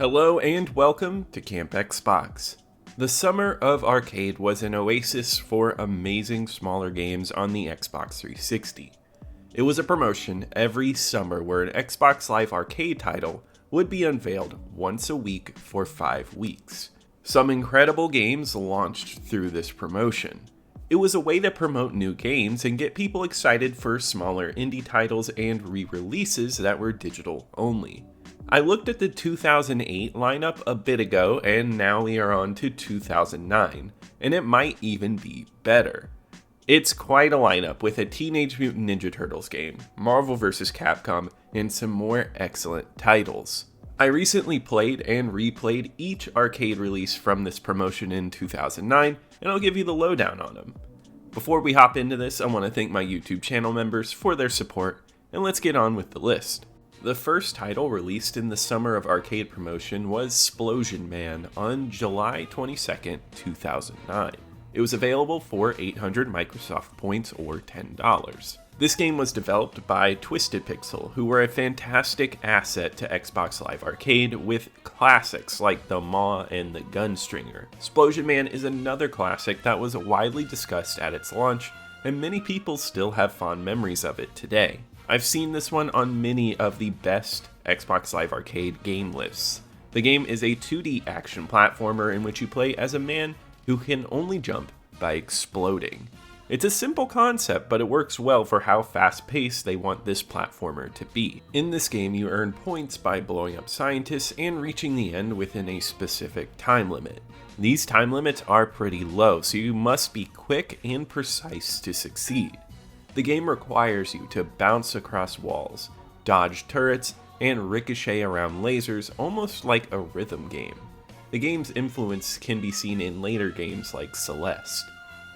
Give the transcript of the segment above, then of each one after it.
Hello and welcome to Camp Xbox. The summer of arcade was an oasis for amazing smaller games on the Xbox 360. It was a promotion every summer where an Xbox Live Arcade title would be unveiled once a week for 5 weeks. Some incredible games launched through this promotion. It was a way to promote new games and get people excited for smaller indie titles and re-releases that were digital only. I looked at the 2008 lineup a bit ago, and now we are on to 2009, and it might even be better. It's quite a lineup with a Teenage Mutant Ninja Turtles game, Marvel vs. Capcom, and some more excellent titles. I recently played and replayed each arcade release from this promotion in 2009, and I'll give you the lowdown on them. Before we hop into this, I want to thank my YouTube channel members for their support, and let's get on with the list. The first title released in the Summer of Arcade promotion was Splosion Man on July 22nd, 2009. It was available for 800 Microsoft points or $10. This game was developed by Twisted Pixel, who were a fantastic asset to Xbox Live Arcade with classics like the Maw and the Gunstringer. Splosion Man is another classic that was widely discussed at its launch, and many people still have fond memories of it today. I've seen this one on many of the best Xbox Live Arcade game lists. The game is a 2D action platformer in which you play as a man who can only jump by exploding. It's a simple concept, but it works well for how fast-paced they want this platformer to be. In this game, you earn points by blowing up scientists and reaching the end within a specific time limit. These time limits are pretty low, so you must be quick and precise to succeed. The game requires you to bounce across walls, dodge turrets, and ricochet around lasers almost like a rhythm game. The game's influence can be seen in later games like Celeste.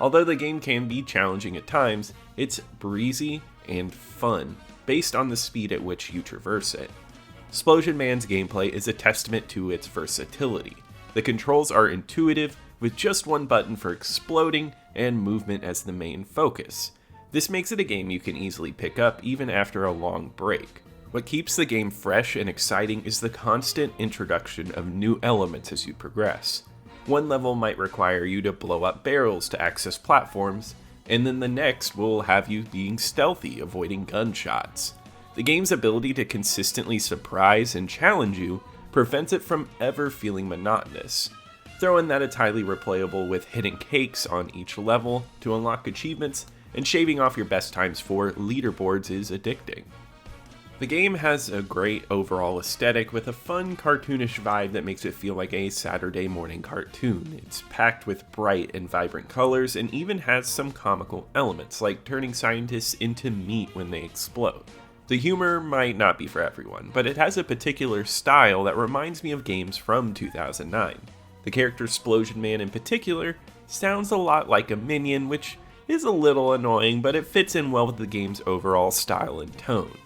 Although the game can be challenging at times, it's breezy and fun, based on the speed at which you traverse it. Splosion Man's gameplay is a testament to its versatility. The controls are intuitive, with just one button for exploding and movement as the main focus. This makes it a game you can easily pick up even after a long break. What keeps the game fresh and exciting is the constant introduction of new elements as you progress. One level might require you to blow up barrels to access platforms, and then the next will have you being stealthy, avoiding gunshots. The game's ability to consistently surprise and challenge you prevents it from ever feeling monotonous. Throw in that it's highly replayable with hidden cakes on each level to unlock achievements, and shaving off your best times for leaderboards is addicting. The game has a great overall aesthetic with a fun cartoonish vibe that makes it feel like a Saturday morning cartoon. It's packed with bright and vibrant colors and even has some comical elements like turning scientists into meat when they explode. The humor might not be for everyone, but it has a particular style that reminds me of games from 2009. The character Splosion Man in particular sounds a lot like a minion, which is a little annoying, but it fits in well with the game's overall style and tone.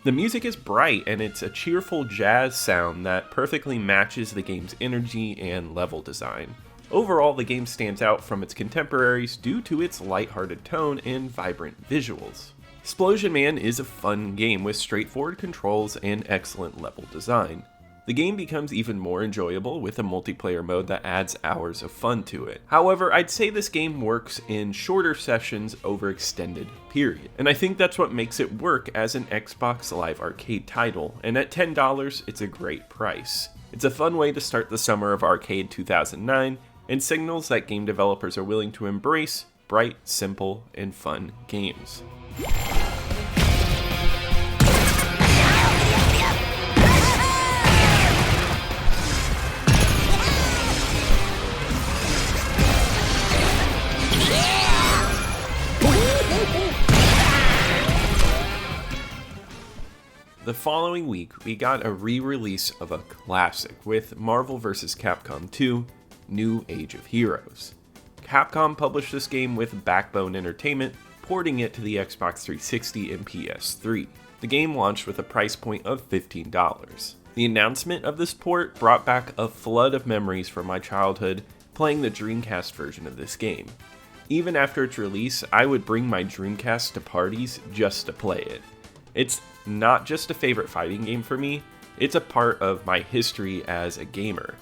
The music is bright, and it's a cheerful jazz sound that perfectly matches the game's energy and level design. Overall, the game stands out from its contemporaries due to its lighthearted tone and vibrant visuals. Splosion Man is a fun game with straightforward controls and excellent level design. The game becomes even more enjoyable with a multiplayer mode that adds hours of fun to it. However, I'd say this game works in shorter sessions over extended periods, and I think that's what makes it work as an Xbox Live Arcade title, and at $10, it's a great price. It's a fun way to start the summer of arcade 2009, and signals that game developers are willing to embrace bright, simple, and fun games. The following week, we got a re-release of a classic with Marvel vs. Capcom 2, New Age of Heroes. Capcom published this game with Backbone Entertainment, porting it to the Xbox 360 and PS3. The game launched with a price point of $15. The announcement of this port brought back a flood of memories from my childhood playing the Dreamcast version of this game. Even after its release, I would bring my Dreamcast to parties just to play it. It's not just a favorite fighting game for me, It's a part of my history as a gamer.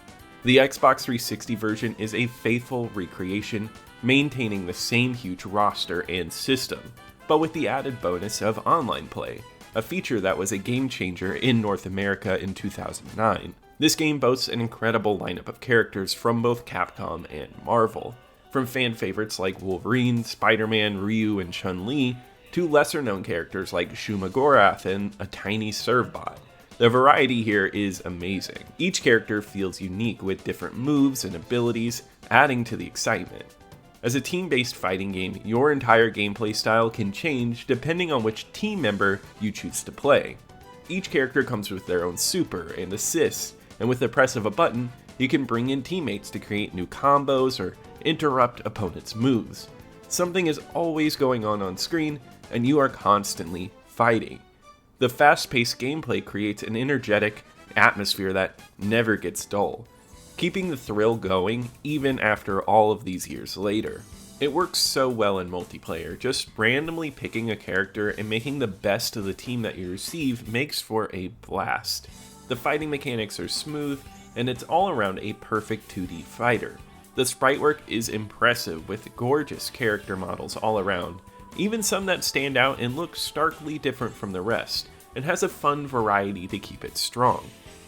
The Xbox 360 version is a faithful recreation, maintaining the same huge roster and system, but with the added bonus of online play, a feature that was a game changer in North America in 2009. This game boasts an incredible lineup of characters from both Capcom and Marvel, from fan favorites like Wolverine, Spider-Man, Ryu, and Chun-Li, to lesser-known characters like Shumagorath and a tiny Servbot. The variety here is amazing. Each character feels unique with different moves and abilities, adding to the excitement. As a team-based fighting game, your entire gameplay style can change depending on which team member you choose to play. Each character comes with their own super and assists, and with the press of a button, you can bring in teammates to create new combos or interrupt opponents' moves. Something is always going on screen, and you are constantly fighting. The fast-paced gameplay creates an energetic atmosphere that never gets dull, keeping the thrill going even after all of these years later. It works so well in multiplayer, just randomly picking a character and making the best of the team that you receive makes for a blast. The fighting mechanics are smooth, and it's all around a perfect 2D fighter. The sprite work is impressive with gorgeous character models all around, even some that stand out and look starkly different from the rest, and has a fun variety to keep it strong.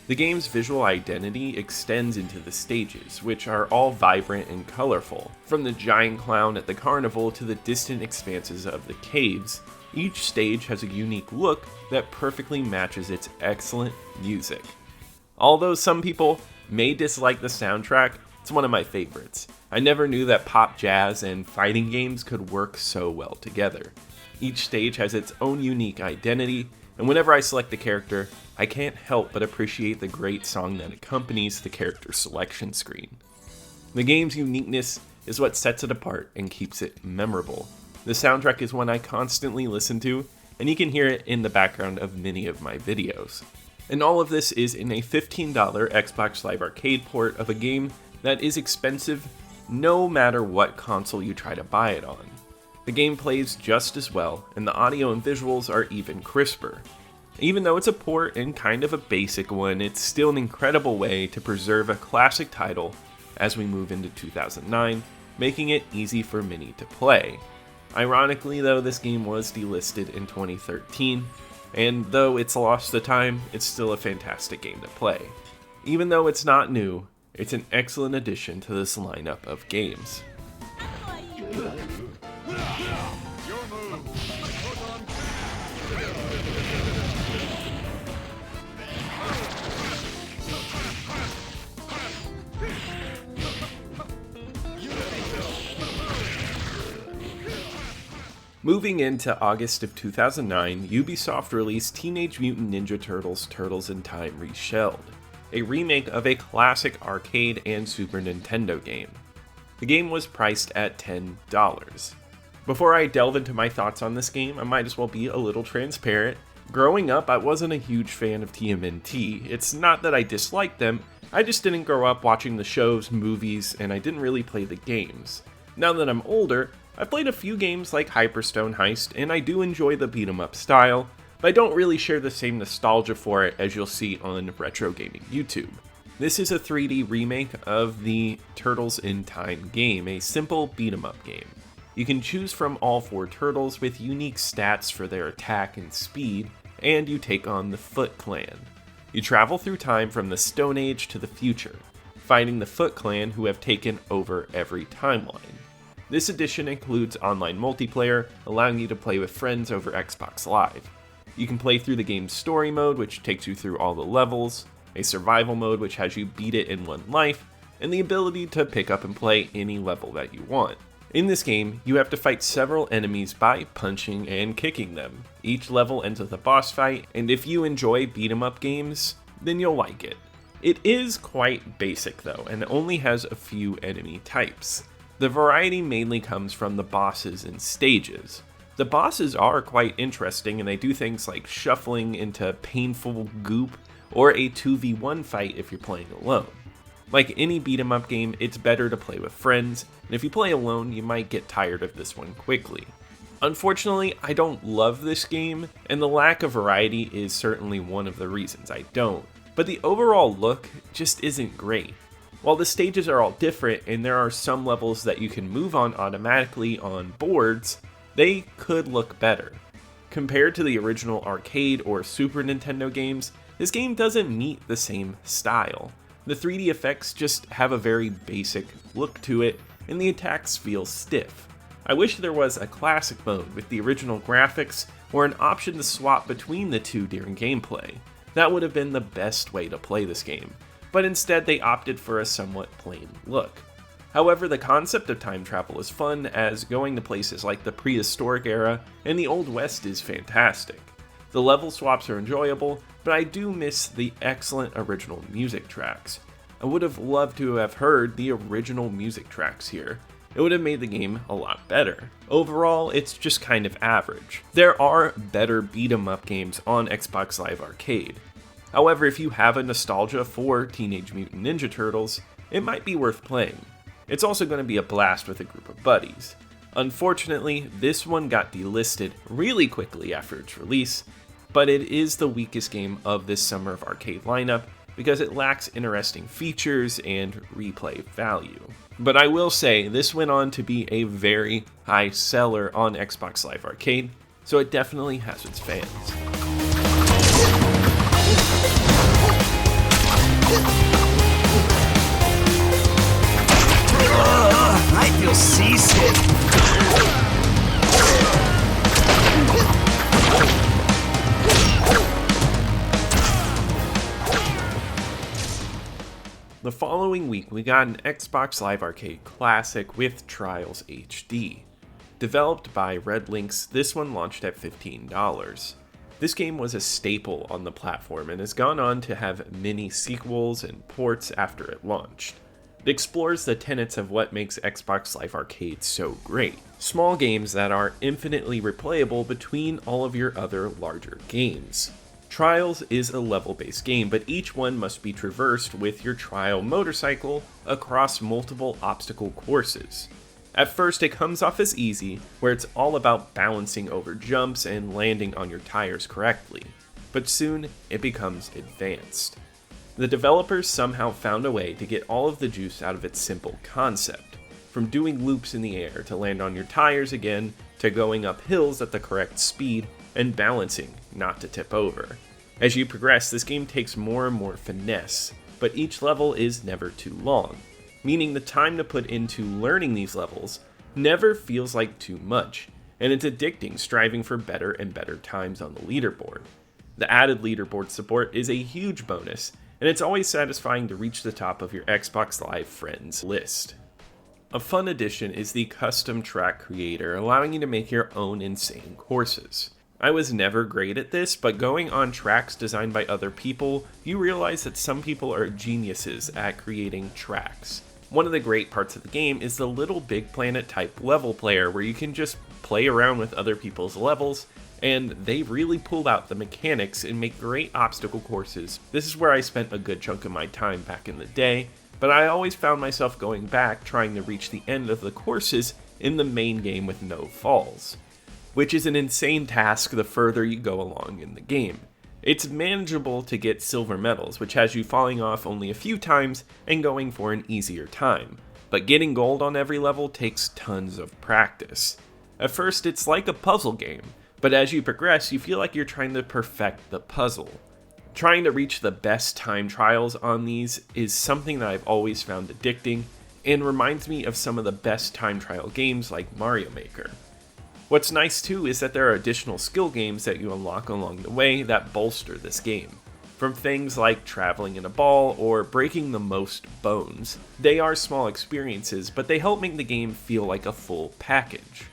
The game's visual identity extends into the stages, which are all vibrant and colorful. From the giant clown at the carnival to the distant expanses of the caves, each stage has a unique look that perfectly matches its excellent music. Although some people may dislike the soundtrack, it's one of my favorites. I never knew that pop jazz and fighting games could work so well together. Each stage has its own unique identity, and whenever I select a character, I can't help but appreciate the great song that accompanies the character selection screen. The game's uniqueness is what sets it apart and keeps it memorable. The soundtrack is one I constantly listen to, and you can hear it in the background of many of my videos. And all of this is in a $15 Xbox Live Arcade port of a game that is expensive no matter what console you try to buy it on. The game plays just as well, and the audio and visuals are even crisper. Even though it's a port and kind of a basic one, it's still an incredible way to preserve a classic title as we move into 2009, making it easy for many to play. Ironically though, this game was delisted in 2013, and though it's lost the time, it's still a fantastic game to play. Even though it's not new, it's an excellent addition to this lineup of games. Moving into August of 2009, Ubisoft released Teenage Mutant Ninja Turtles: Turtles in Time Reshelled, a remake of a classic arcade and Super Nintendo game. The game was priced at $10. Before I delve into my thoughts on this game, I might as well be a little transparent. Growing up, I wasn't a huge fan of TMNT. It's not that I disliked them, I just didn't grow up watching the shows, movies, and I didn't really play the games. Now that I'm older, I've played a few games like Hyperstone Heist, and I do enjoy the beat-em-up style, but I don't really share the same nostalgia for it as you'll see on Retro Gaming YouTube. This is a 3D remake of the Turtles in Time game, a simple beat-em-up game. You can choose from all 4 turtles with unique stats for their attack and speed, and you take on the Foot Clan. You travel through time from the Stone Age to the future, fighting the Foot Clan who have taken over every timeline. This edition includes online multiplayer, allowing you to play with friends over Xbox Live. You can play through the game's story mode, which takes you through all the levels, a survival mode which has you beat it in one life, and the ability to pick up and play any level that you want. In this game, you have to fight several enemies by punching and kicking them. Each level ends with a boss fight, and if you enjoy beat-em-up games, then you'll like it. It is quite basic though, and only has a few enemy types. The variety mainly comes from the bosses and stages. The bosses are quite interesting, and they do things like shuffling into painful goop or a 2v1 fight if you're playing alone. Like any beat 'em up game, it's better to play with friends, and if you play alone, you might get tired of this one quickly. Unfortunately, I don't love this game, and the lack of variety is certainly one of the reasons I don't. but the overall look just isn't great. While the stages are all different and there are some levels that you can move on automatically on boards, they could look better. Compared to the original arcade or Super Nintendo games, this game doesn't meet the same style. The 3D effects just have a very basic look to it, and the attacks feel stiff. I wish there was a classic mode with the original graphics or an option to swap between the two during gameplay. That would have been the best way to play this game, but instead they opted for a somewhat plain look. However, the concept of time travel is fun, as going to places like the prehistoric era and the Old West is fantastic. The level swaps are enjoyable, but I do miss the excellent original music tracks. I would have loved to have heard the original music tracks here. It would have made the game a lot better. Overall, it's just kind of average. There are better beat-em-up games on Xbox Live Arcade. However, if you have a nostalgia for Teenage Mutant Ninja Turtles, it might be worth playing. It's also going to be a blast with a group of buddies. Unfortunately, this one got delisted really quickly after its release, but it is the weakest game of this Summer of Arcade lineup because it lacks interesting features and replay value. But I will say, this went on to be a very high seller on Xbox Live Arcade, so it definitely has its fans. I feel seasick. The following week, we got an Xbox Live Arcade classic with Trials HD. Developed by Red Lynx, this one launched at $15. This game was a staple on the platform and has gone on to have many sequels and ports after it launched. It explores the tenets of what makes Xbox Live Arcade so great. Small games that are infinitely replayable between all of your other larger games. Trials is a level-based game, but each one must be traversed with your trial motorcycle across multiple obstacle courses. At first, it comes off as easy, where it's all about balancing over jumps and landing on your tires correctly, but soon it becomes advanced. The developers somehow found a way to get all of the juice out of its simple concept, from doing loops in the air to land on your tires again, to going up hills at the correct speed, and balancing not to tip over. As you progress, this game takes more and more finesse, but each level is never too long, meaning the time to put into learning these levels never feels like too much, and it's addicting striving for better and better times on the leaderboard. The added leaderboard support is a huge bonus, and it's always satisfying to reach the top of your Xbox Live friends list. A fun addition is the custom track creator, allowing you to make your own insane courses. I was never great at this, but going on tracks designed by other people, you realize that some people are geniuses at creating tracks. One of the great parts of the game is the Little Big Planet type level player, where you can just play around with other people's levels, and they really pull out the mechanics and make great obstacle courses. This is where I spent a good chunk of my time back in the day, but I always found myself going back trying to reach the end of the courses in the main game with no falls, which is an insane task the further you go along in the game. It's manageable to get silver medals, which has you falling off only a few times and going for an easier time, but getting gold on every level takes tons of practice. At first, it's like a puzzle game, but as you progress, you feel like you're trying to perfect the puzzle. Trying to reach the best time trials on these is something that I've always found addicting, and reminds me of some of the best time trial games like Mario Maker. What's nice too is that there are additional skill games that you unlock along the way that bolster this game. From things like traveling in a ball or breaking the most bones. They are small experiences, but they help make the game feel like a full package.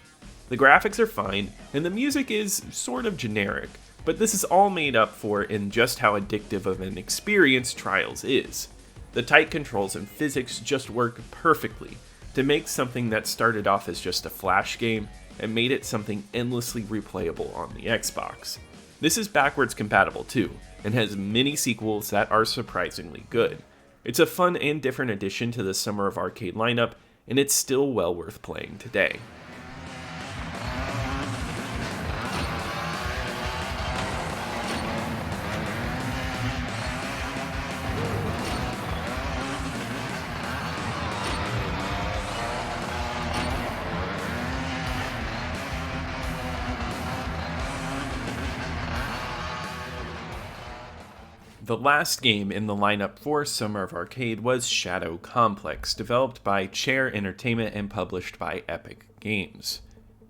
The graphics are fine, and the music is sort of generic, but this is all made up for in just how addictive of an experience Trials is. The tight controls and physics just work perfectly to make something that started off as just a flash game and made it something endlessly replayable on the Xbox. This is backwards compatible too, and has many sequels that are surprisingly good. It's a fun and different addition to the Summer of Arcade lineup, and it's still well worth playing today. The last game in the lineup for Summer of Arcade was Shadow Complex, developed by Chair Entertainment and published by Epic Games.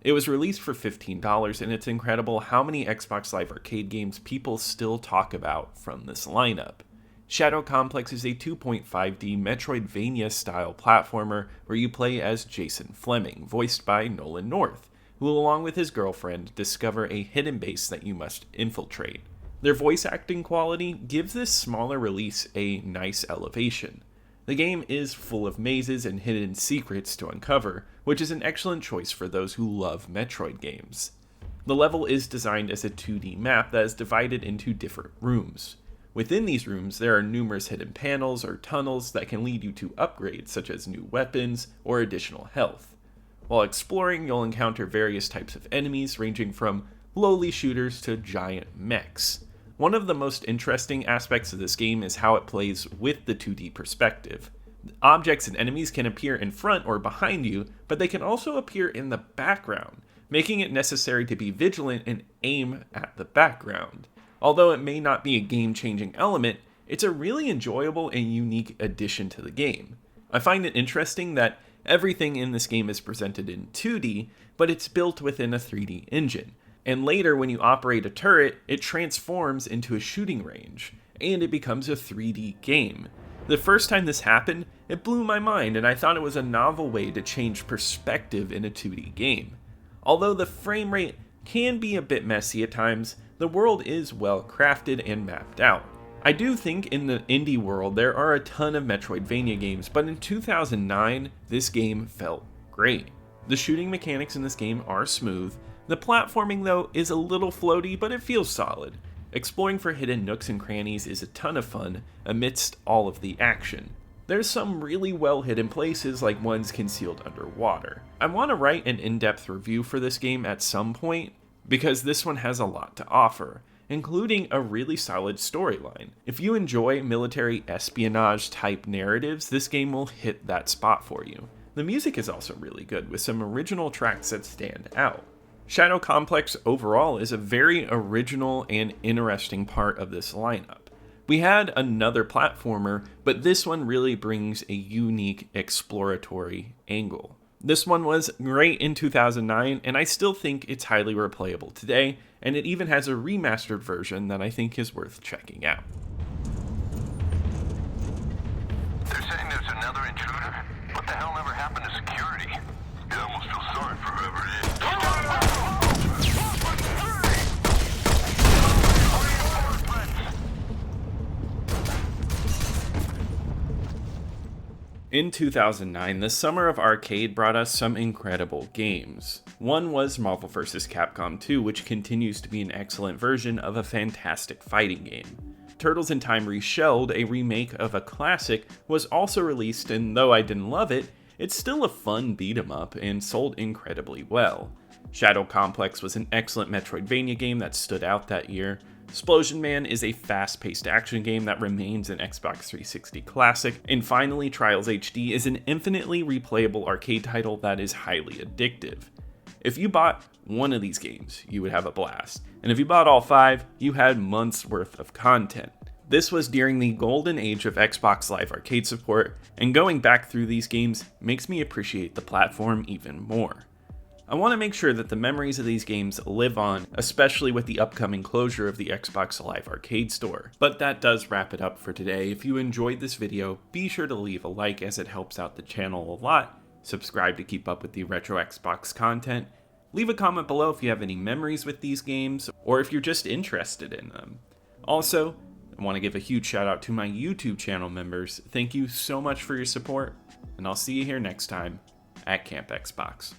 It was released for $15, and it's incredible how many Xbox Live Arcade games people still talk about from this lineup. Shadow Complex is a 2.5D Metroidvania-style platformer where you play as Jason Fleming, voiced by Nolan North, who along with his girlfriend discover a hidden base that you must infiltrate. Their voice acting quality gives this smaller release a nice elevation. The game is full of mazes and hidden secrets to uncover, which is an excellent choice for those who love Metroid games. The level is designed as a 2D map that is divided into different rooms. Within these rooms, there are numerous hidden panels or tunnels that can lead you to upgrades such as new weapons or additional health. While exploring, you'll encounter various types of enemies ranging from lowly shooters to giant mechs. One of the most interesting aspects of this game is how it plays with the 2D perspective. Objects and enemies can appear in front or behind you, but they can also appear in the background, making it necessary to be vigilant and aim at the background. Although it may not be a game-changing element, it's a really enjoyable and unique addition to the game. I find it interesting that everything in this game is presented in 2D, but it's built within a 3D engine. And later, when you operate a turret, it transforms into a shooting range, and it becomes a 3D game. The first time this happened, it blew my mind, and I thought it was a novel way to change perspective in a 2D game. Although the frame rate can be a bit messy at times, the world is well crafted and mapped out. I do think in the indie world there are a ton of Metroidvania games, but in 2009, this game felt great. The shooting mechanics in this game are smooth. The platforming, though, is a little floaty, but it feels solid. Exploring for hidden nooks and crannies is a ton of fun amidst all of the action. There's some really well hidden places, like ones concealed underwater. I want to write an in-depth review for this game at some point, because this one has a lot to offer, including a really solid storyline. If you enjoy military espionage type narratives, this game will hit that spot for you. The music is also really good, with some original tracks that stand out. Shadow Complex overall is a very original and interesting part of this lineup. We had another platformer, but this one really brings a unique exploratory angle. This one was great in 2009, and I still think it's highly replayable today, and it even has a remastered version that I think is worth checking out. They're saying there's another intruder? What the hell never happened to security? You almost feel sorry for whoever it is. In 2009, the Summer of Arcade brought us some incredible games. One was Marvel vs. Capcom 2, which continues to be an excellent version of a fantastic fighting game. Turtles in Time Reshelled, a remake of a classic, was also released, and though I didn't love it, it's still a fun beat-em-up and sold incredibly well. Shadow Complex was an excellent Metroidvania game that stood out that year. Splosion Man is a fast-paced action game that remains an Xbox 360 classic, and finally Trials HD is an infinitely replayable arcade title that is highly addictive. If you bought one of these games, you would have a blast, and if you bought all 5, you had months worth of content. This was during the golden age of Xbox Live Arcade support, and going back through these games makes me appreciate the platform even more. I want to make sure that the memories of these games live on, especially with the upcoming closure of the Xbox Live Arcade store. But that does wrap it up for today. If you enjoyed this video, be sure to leave a like as it helps out the channel a lot, subscribe to keep up with the Retro Xbox content, leave a comment below if you have any memories with these games, or if you're just interested in them. Also, I want to give a huge shout out to my YouTube channel members. Thank you so much for your support, and I'll see you here next time at Camp Xbox.